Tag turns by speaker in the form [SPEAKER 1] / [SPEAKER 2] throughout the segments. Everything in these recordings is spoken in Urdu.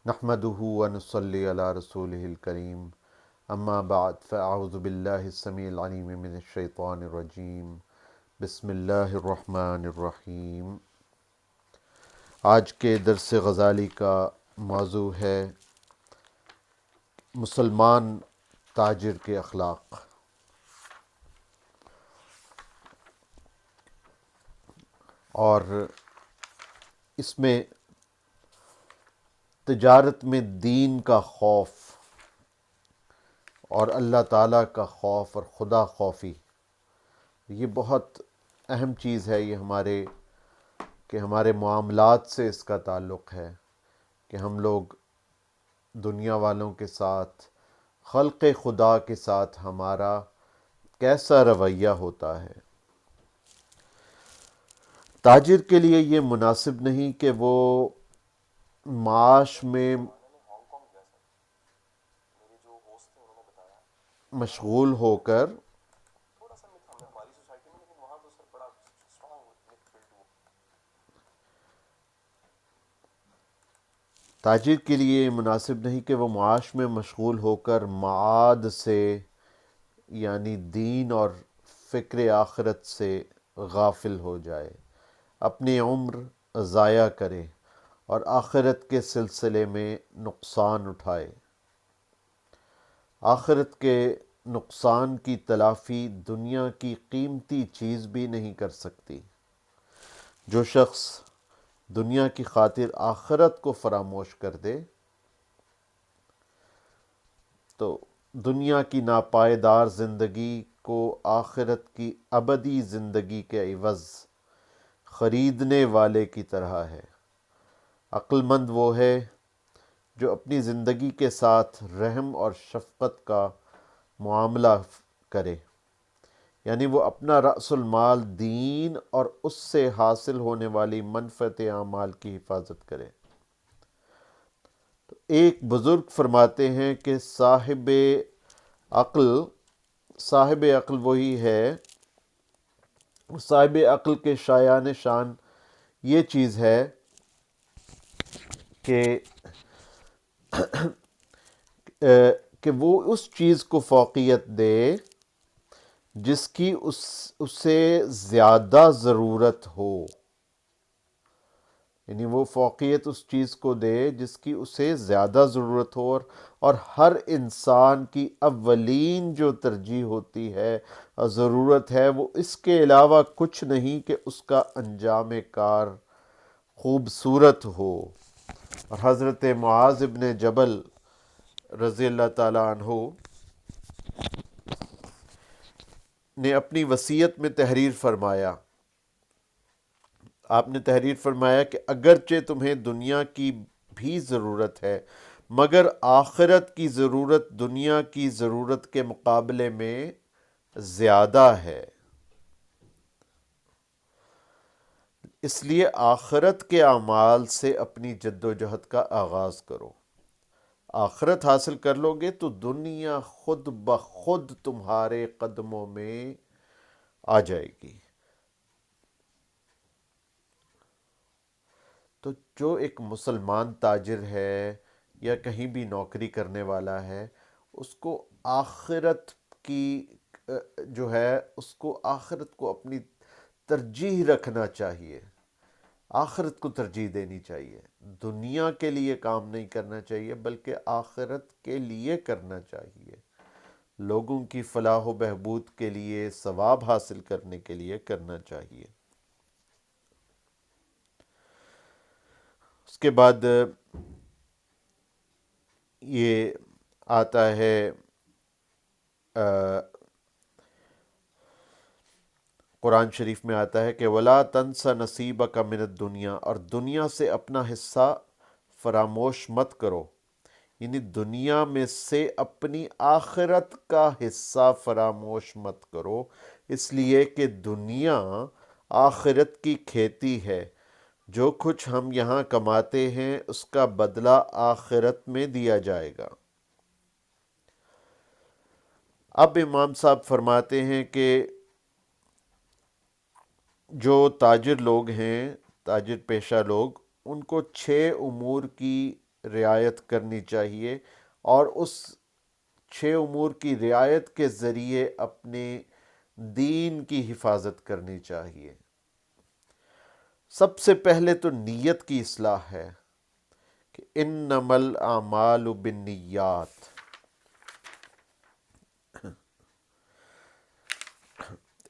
[SPEAKER 1] نحمده ونصلي على رسوله الكريم اما بعد فاعوذ بالله السميع العليم من الشيطان الرجيم بسم اللہ الرحمن الرحیم۔ آج کے درس غزالی کا موضوع ہے مسلمان تاجر کے اخلاق، اور اس میں تجارت میں دین کا خوف اور اللہ تعالیٰ کا خوف اور خدا خوفی، یہ بہت اہم چیز ہے۔ یہ ہمارے معاملات سے اس کا تعلق ہے کہ ہم لوگ دنیا والوں کے ساتھ، خلق خدا کے ساتھ ہمارا کیسا رویہ ہوتا ہے۔ تاجر کے لیے یہ مناسب نہیں کہ وہ معاش میں مشغول ہو کر تاجر کے لیے یہ مناسب نہیں کہ وہ معاش میں مشغول ہو کر معاد سے، یعنی دین اور فکر آخرت سے غافل ہو جائے، اپنی عمر ضائع کرے اور آخرت کے سلسلے میں نقصان اٹھائے۔ آخرت کے نقصان کی تلافی دنیا کی قیمتی چیز بھی نہیں کر سکتی۔ جو شخص دنیا کی خاطر آخرت کو فراموش کر دے تو دنیا کی ناپائیدار زندگی کو آخرت کی ابدی زندگی کے عوض خریدنے والے کی طرح ہے۔ عقل مند وہ ہے جو اپنی زندگی کے ساتھ رحم اور شفقت کا معاملہ کرے، یعنی وہ اپنا رأس المال دین اور اس سے حاصل ہونے والی منفعت اعمال کی حفاظت کرے۔ تو ایک بزرگ فرماتے ہیں کہ صاحب عقل وہی ہے، صاحب عقل کے شایان شان یہ چیز ہے کہ وہ اس چیز کو فوقیت دے جس کی اسے زیادہ ضرورت ہو، یعنی وہ فوقیت اس چیز کو دے جس کی اسے زیادہ ضرورت ہو، اور ہر انسان کی اولین جو ترجیح ہوتی ہے اور ضرورت ہے وہ اس کے علاوہ کچھ نہیں کہ اس کا انجام کار خوبصورت ہو۔ اور حضرت معاذ ابن جبل رضی اللہ تعالیٰ عنہ نے اپنی وصیت میں تحریر فرمایا، آپ نے تحریر فرمایا کہ اگرچہ تمہیں دنیا کی بھی ضرورت ہے مگر آخرت کی ضرورت دنیا کی ضرورت کے مقابلے میں زیادہ ہے، اس لیے آخرت کے اعمال سے اپنی جد و جہد کا آغاز کرو۔ آخرت حاصل کر لو گے تو دنیا خود بخود تمہارے قدموں میں آ جائے گی۔ تو جو ایک مسلمان تاجر ہے یا کہیں بھی نوکری کرنے والا ہے، اس کو آخرت کی جو ہے اس کو آخرت کو اپنی ترجیح رکھنا چاہیے، آخرت کو ترجیح دینی چاہیے، دنیا کے لیے کام نہیں کرنا چاہیے بلکہ آخرت کے لیے کرنا چاہیے، لوگوں کی فلاح و بہبود کے لیے، ثواب حاصل کرنے کے لیے کرنا چاہیے۔ اس کے بعد یہ آتا ہے قرآن شریف میں آتا ہے کہ وَلَا تَنْسَ نَصِيبَكَ مِنَ الدُّنْيَا، اور دنیا سے اپنا حصہ فراموش مت کرو، یعنی دنیا میں سے اپنی آخرت کا حصہ فراموش مت کرو، اس لیے کہ دنیا آخرت کی کھیتی ہے، جو کچھ ہم یہاں کماتے ہیں اس کا بدلہ آخرت میں دیا جائے گا۔ اب امام صاحب فرماتے ہیں کہ جو تاجر لوگ ہیں، تاجر پیشہ لوگ، ان کو 6 امور کی رعایت کرنی چاہیے، اور اس 6 امور کی رعایت کے ذریعے اپنے دین کی حفاظت کرنی چاہیے۔ سب سے پہلے تو نیت کی اصلاح ہے کہ انما الاعمال بالنیات،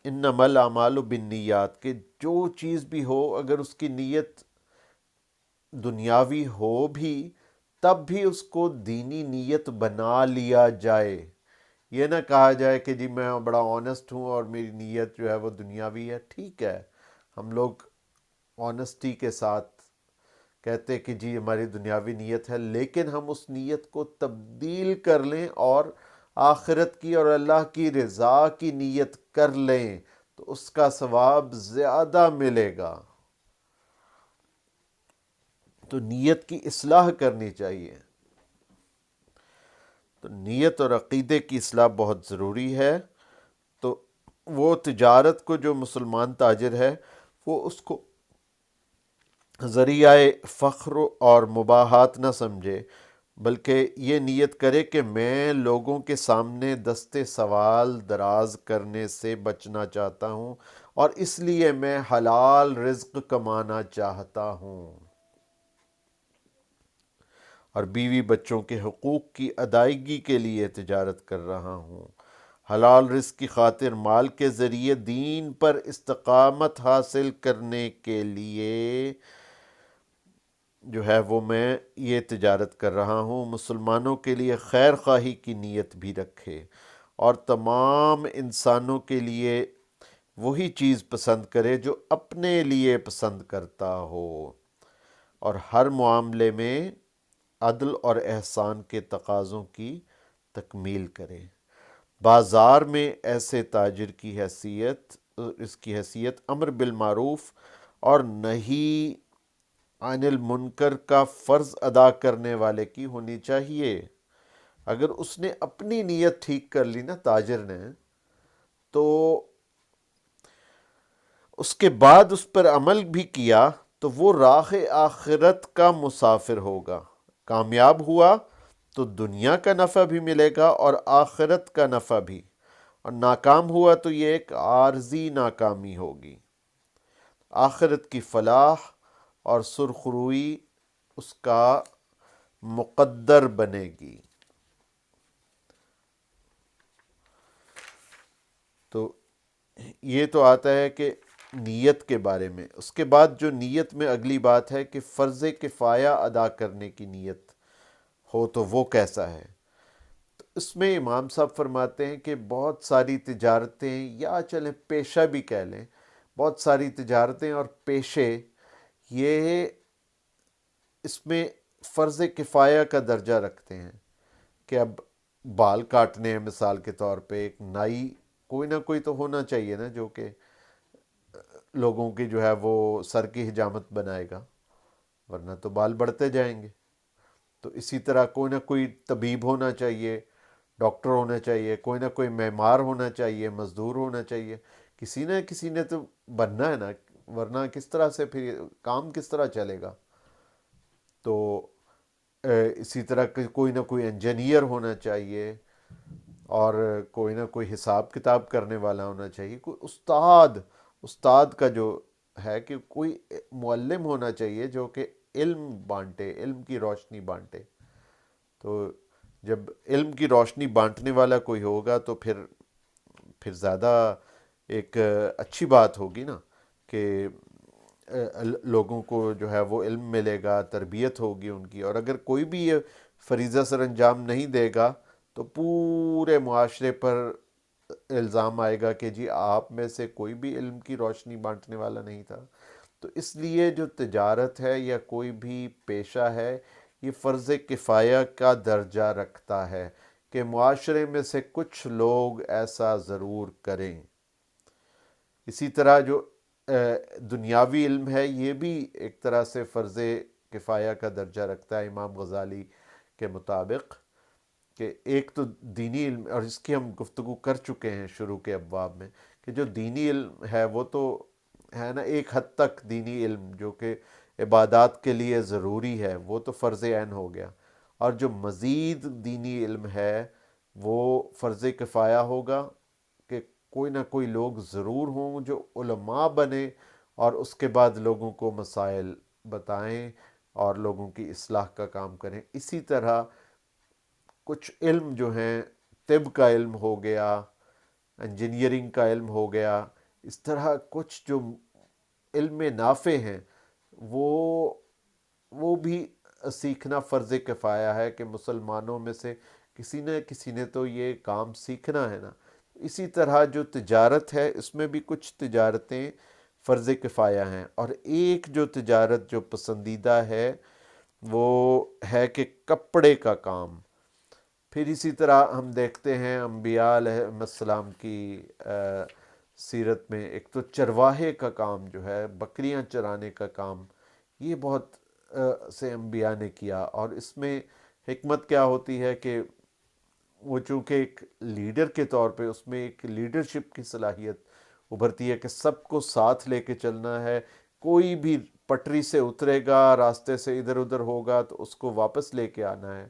[SPEAKER 1] انما الاعمال بالنیات، کہ جو چیز بھی ہو اگر اس کی نیت دنیاوی ہو بھی تب بھی اس کو دینی نیت بنا لیا جائے۔ یہ نہ کہا جائے کہ جی میں بڑا آنیسٹ ہوں اور میری نیت جو ہے وہ دنیاوی ہے۔ ٹھیک ہے، ہم لوگ آنیسٹی کے ساتھ کہتے کہ جی ہماری دنیاوی نیت ہے، لیکن ہم اس نیت کو تبدیل کر لیں اور آخرت کی اور اللہ کی رضا کی نیت کر لیں تو اس کا ثواب زیادہ ملے گا۔ تو نیت کی اصلاح کرنی چاہیے۔ تو نیت اور عقیدے کی اصلاح بہت ضروری ہے۔ تو وہ تجارت کو جو مسلمان تاجر ہے وہ اس کو ذریعہ فخر اور مباحات نہ سمجھے، بلکہ یہ نیت کرے کہ میں لوگوں کے سامنے دست سوال دراز کرنے سے بچنا چاہتا ہوں، اور اس لیے میں حلال رزق کمانا چاہتا ہوں، اور بیوی بچوں کے حقوق کی ادائیگی کے لیے تجارت کر رہا ہوں۔ حلال رزق کی خاطر مال کے ذریعے دین پر استقامت حاصل کرنے کے لیے جو ہے وہ میں یہ تجارت کر رہا ہوں۔ مسلمانوں کے لیے خیر خواہی کی نیت بھی رکھے اور تمام انسانوں کے لیے وہی چیز پسند کرے جو اپنے لیے پسند کرتا ہو، اور ہر معاملے میں عدل اور احسان کے تقاضوں کی تکمیل کرے۔ بازار میں ایسے تاجر کی حیثیت امر بالمعروف اور نہی عن المنکر کا فرض ادا کرنے والے کی ہونی چاہیے۔ اگر اس نے اپنی نیت ٹھیک کر لی نا تاجر نے، تو اس کے بعد اس پر عمل بھی کیا تو وہ راہ آخرت کا مسافر ہوگا۔ کامیاب ہوا تو دنیا کا نفع بھی ملے گا اور آخرت کا نفع بھی، اور ناکام ہوا تو یہ ایک عارضی ناکامی ہوگی۔ آخرت کی فلاح اور سرخروئی اس کا مقدر بنے گی۔ تو یہ تو آتا ہے کہ نیت کے بارے میں۔ اس کے بعد جو نیت میں اگلی بات ہے کہ فرض کفایہ ادا کرنے کی نیت ہو تو وہ کیسا ہے۔ تو اس میں امام صاحب فرماتے ہیں کہ بہت ساری تجارتیں، یا چلیں پیشہ بھی کہہ لیں، بہت ساری تجارتیں اور پیشے یہ اس میں فرض کفایہ کا درجہ رکھتے ہیں، کہ اب بال کاٹنے ہیں مثال کے طور پہ، ایک نائی کوئی نہ کوئی تو ہونا چاہیے نا جو کہ لوگوں کی جو ہے وہ سر کی حجامت بنائے گا، ورنہ تو بال بڑھتے جائیں گے۔ تو اسی طرح کوئی نہ کوئی طبیب ہونا چاہیے، ڈاکٹر ہونا چاہیے، کوئی نہ کوئی معمار ہونا چاہیے، مزدور ہونا چاہیے، کسی نہ کسی نے تو بننا ہے نا، ورنہ کس طرح سے پھر کام کس طرح چلے گا۔ تو اسی طرح کوئی نہ کوئی انجینئر ہونا چاہیے، اور کوئی نہ کوئی حساب کتاب کرنے والا ہونا چاہیے، کوئی استاد کا جو ہے کہ کوئی معلم ہونا چاہیے جو کہ علم بانٹے، علم کی روشنی بانٹے۔ تو جب علم کی روشنی بانٹنے والا کوئی ہوگا تو پھر زیادہ ایک اچھی بات ہوگی نا، کہ لوگوں کو جو ہے وہ علم ملے گا، تربیت ہوگی ان کی۔ اور اگر کوئی بھی یہ فریضہ سر انجام نہیں دے گا تو پورے معاشرے پر الزام آئے گا کہ جی آپ میں سے کوئی بھی علم کی روشنی بانٹنے والا نہیں تھا۔ تو اس لیے جو تجارت ہے یا کوئی بھی پیشہ ہے، یہ فرض کفایہ کا درجہ رکھتا ہے کہ معاشرے میں سے کچھ لوگ ایسا ضرور کریں۔ اسی طرح جو دنیاوی علم ہے یہ بھی ایک طرح سے فرض کفایہ کا درجہ رکھتا ہے امام غزالی کے مطابق، کہ ایک تو دینی علم، اور اس کی ہم گفتگو کر چکے ہیں شروع کے ابواب میں، کہ جو دینی علم ہے وہ تو ہے نا ایک حد تک دینی علم جو کہ عبادات کے لیے ضروری ہے وہ تو فرض عین ہو گیا، اور جو مزید دینی علم ہے وہ فرض کفایہ ہوگا کہ کوئی نہ کوئی لوگ ضرور ہوں جو علماء بنے اور اس کے بعد لوگوں کو مسائل بتائیں اور لوگوں کی اصلاح کا کام کریں۔ اسی طرح کچھ علم جو ہیں، طب کا علم ہو گیا، انجینئرنگ کا علم ہو گیا، اس طرح کچھ جو علم نافع ہیں وہ وہ بھی سیکھنا فرض کفایہ ہے کہ مسلمانوں میں سے کسی نے تو یہ کام سیکھنا ہے نا۔ اسی طرح جو تجارت ہے اس میں بھی کچھ تجارتیں فرض کفایہ ہیں، اور ایک جو تجارت جو پسندیدہ ہے وہ ہے کہ کپڑے کا کام۔ پھر اسی طرح ہم دیکھتے ہیں انبیاء علیہ السلام کی سیرت میں ایک تو چرواہے کا کام جو ہے، بکریاں چرانے کا کام، یہ بہت سے انبیاء نے کیا، اور اس میں حکمت کیا ہوتی ہے کہ وہ چونکہ ایک لیڈر کے طور پہ اس میں ایک لیڈرشپ کی صلاحیت ابھرتی ہے کہ سب کو ساتھ لے کے چلنا ہے، کوئی بھی پٹری سے اترے گا، راستے سے ادھر ادھر ہوگا تو اس کو واپس لے کے آنا ہے۔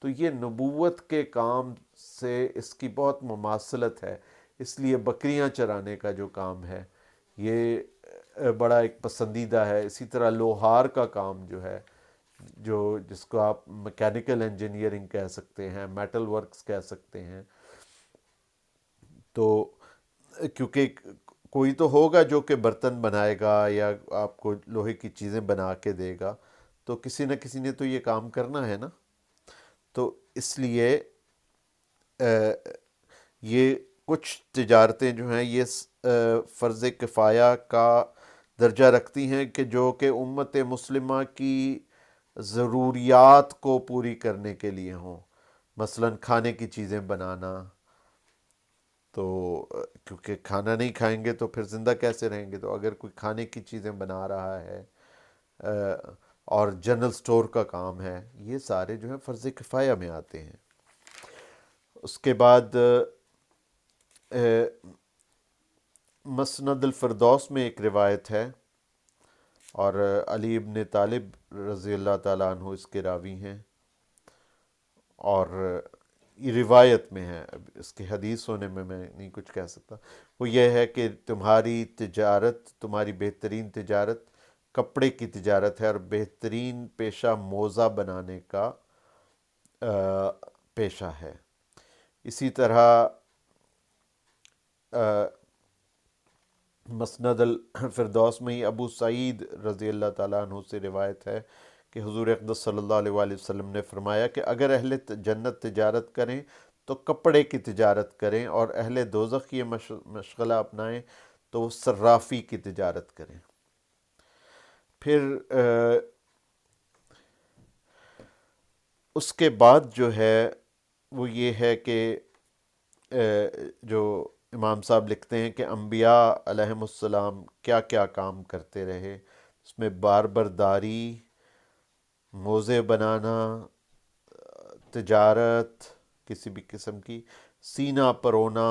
[SPEAKER 1] تو یہ نبوت کے کام سے اس کی بہت مماثلت ہے، اس لیے بکریاں چرانے کا جو کام ہے یہ بڑا ایک پسندیدہ ہے۔ اسی طرح لوہار کا کام جو ہے، جس کو آپ میکینیکل انجینئرنگ کہہ سکتے ہیں، میٹل ورکس کہہ سکتے ہیں، تو کیونکہ کوئی تو ہوگا جو کہ برتن بنائے گا یا آپ کو لوہے کی چیزیں بنا کے دے گا، تو کسی نہ کسی نے تو یہ کام کرنا ہے نا۔ تو اس لیے یہ کچھ تجارتیں جو ہیں یہ فرض کفایہ کا درجہ رکھتی ہیں کہ جو کہ امت مسلمہ کی ضروریات کو پوری کرنے کے لیے ہوں، مثلا کھانے کی چیزیں بنانا، تو کیونکہ کھانا نہیں کھائیں گے تو پھر زندہ کیسے رہیں گے، تو اگر کوئی کھانے کی چیزیں بنا رہا ہے اور جنرل سٹور کا کام ہے، یہ سارے جو ہیں فرض کفایہ میں آتے ہیں۔ اس کے بعد مسند الفردوس میں ایک روایت ہے، اور علی ابن طالب رضی اللہ تعالیٰ عنہ اس کے راوی ہیں، اور یہ روایت میں ہے، اب اس کی حدیث ہونے میں نہیں کچھ کہہ سکتا۔ وہ یہ ہے کہ تمہاری تجارت، تمہاری بہترین تجارت کپڑے کی تجارت ہے، اور بہترین پیشہ موزہ بنانے کا پیشہ ہے۔ اسی طرح مسند الفردوس میں ہی ابو سعید رضی اللہ تعالیٰ عنہ سے روایت ہے کہ حضور اقدس صلی اللہ علیہ وآلہ وسلم نے فرمایا کہ اگر اہل جنت تجارت کریں تو کپڑے کی تجارت کریں، اور اہل دوزخ یہ مشغلہ اپنائیں تو وہ صرافی کی تجارت کریں۔ پھر اس کے بعد جو ہے وہ یہ ہے کہ جو امام صاحب لکھتے ہیں کہ انبیاء علیہم السلام کیا کیا کام کرتے رہے، اس میں باربرداری، موزے بنانا، تجارت کسی بھی قسم کی، سینہ پرونا،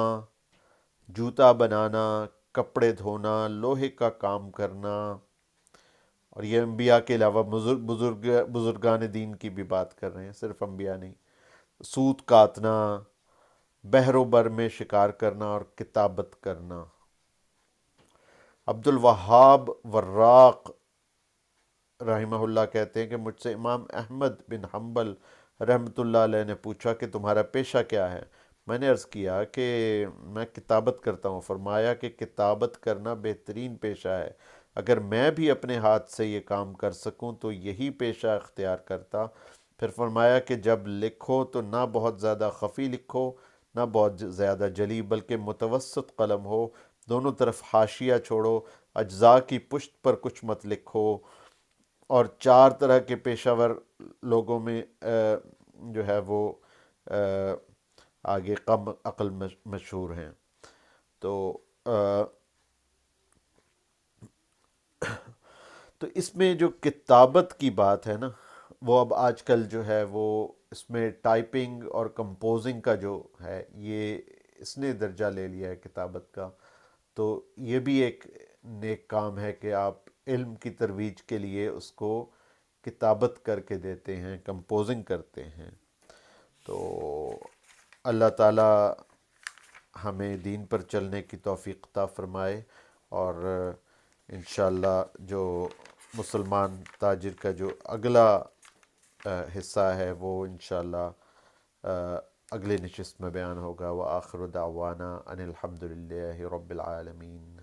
[SPEAKER 1] جوتا بنانا، کپڑے دھونا، لوہے کا کام کرنا، اور یہ انبیاء کے علاوہ بزرگان دین کی بھی بات کر رہے ہیں، صرف انبیاء نہیں، سوت کاٹنا، بحر و بر میں شکار کرنا اور کتابت کرنا۔ عبد الوہاب وراق رحمہ اللہ کہتے ہیں کہ مجھ سے امام احمد بن حنبل رحمۃ اللہ علیہ نے پوچھا کہ تمہارا پیشہ کیا ہے؟ میں نے عرض کیا کہ میں کتابت کرتا ہوں۔ فرمایا کہ کتابت کرنا بہترین پیشہ ہے، اگر میں بھی اپنے ہاتھ سے یہ کام کر سکوں تو یہی پیشہ اختیار کرتا۔ پھر فرمایا کہ جب لکھو تو نہ بہت زیادہ خفی لکھو نہ بہت زیادہ جلی، بلکہ متوسط قلم ہو، دونوں طرف حاشیہ چھوڑو، اجزاء کی پشت پر کچھ مت لکھو، اور چار طرح کے پیشہ ور لوگوں میں جو ہے وہ آگے کم عقل مشہور ہیں۔ تو تو اس میں جو کتابت کی بات ہے نا، وہ اب آج کل جو ہے وہ اس میں ٹائپنگ اور کمپوزنگ کا جو ہے یہ اس نے درجہ لے لیا ہے کتابت کا۔ تو یہ بھی ایک نیک کام ہے کہ آپ علم کی ترویج کے لیے اس کو کتابت کر کے دیتے ہیں، کمپوزنگ کرتے ہیں۔ تو اللہ تعالیٰ ہمیں دین پر چلنے کی توفیق عطا فرمائے، اور انشاءاللہ جو مسلمان تاجر کا جو اگلا حصہ ہے وہ انشاءاللہ اگلے نشست میں بیان ہوگا۔ وآخر دعوانا ان الحمد للہ رب العالمین۔